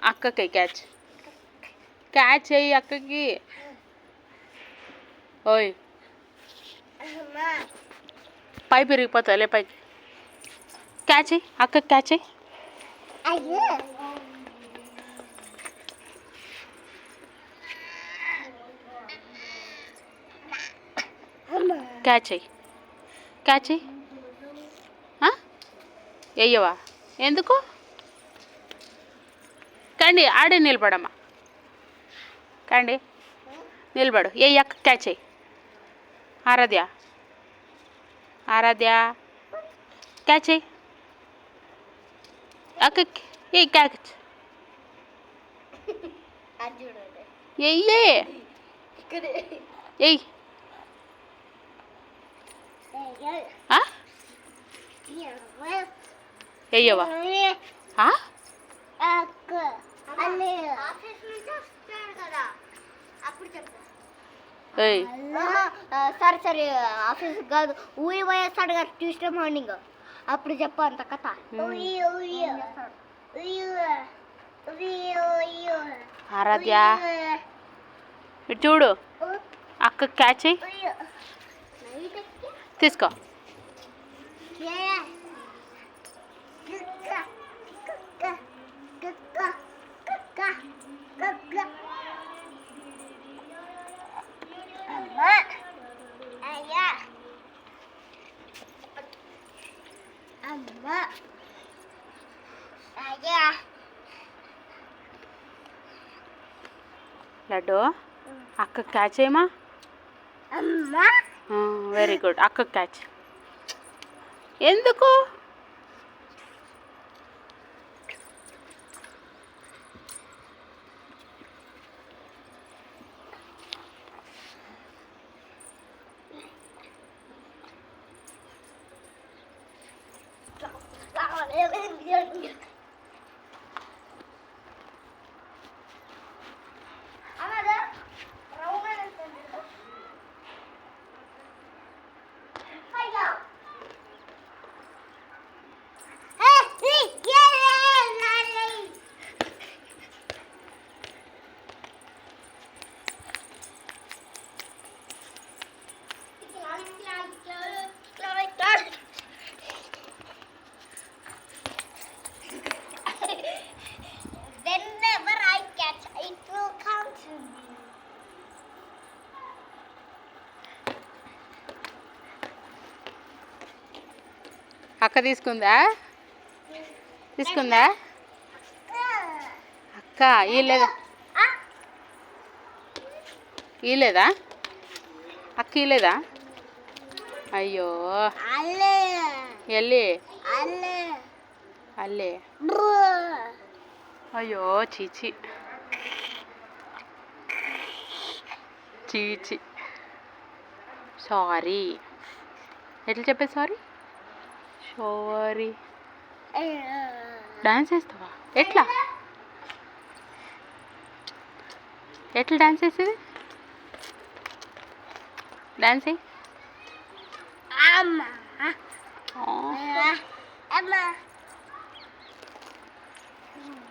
అక్కకి catch catch అయ్యి అక్కకి. ఓయ్ పై పెరిగిపోతావులే పైకి. క్యాచ్ అయ్యి అక్కకి క్యాచ్ అయ్యి. క్యాచ్ అయ్యి క్యాచ్ అయ్యి. వెయ్యవా? ఎందుకు? కండి ఆడే నిలబడమ్మా. కండి నిలబడు. ఏ అక్క క్యాచ్ అయ్యి. ఆరాధ్య ఆరాధ్య క్యాచ్ అయ్యి అక్కకి. ఏ క్యాచ్ ఎయ్యే. ఎయ్ వెయ్యవా? సరే సరే ఆఫీస్ కాదు, ఊరి పోయేస్తాడు కదా ట్యూస్డే మార్నింగ్, అప్పుడు చెప్పు అంత కథ. ఆరాధ్య ఇటు చూడు. అక్క క్యాచ్ అయ్యి తీసుకో. లడ్డు అక్క క్యాచ్ అయ్యమా. Very good. అక్క క్యాచ్. ఎందుకు? అక్క తీసుకుందా? తీసుకుందా అక్క? ఇలేదా? ఇలేదా అక్క? ఇలేదా? అయ్యో ఎల్లి అల్లే. అయ్యో చీచి చీచి. సారీ. ఎట్లా చెప్పే సారీ? సారీ. డాన్స్ చేస్తావా? ఎట్లా ఎట్లా డాన్స్ చేసేది? డాన్స్ అయ్యి.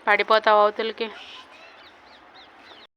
పడిపోతావు అవతలకి.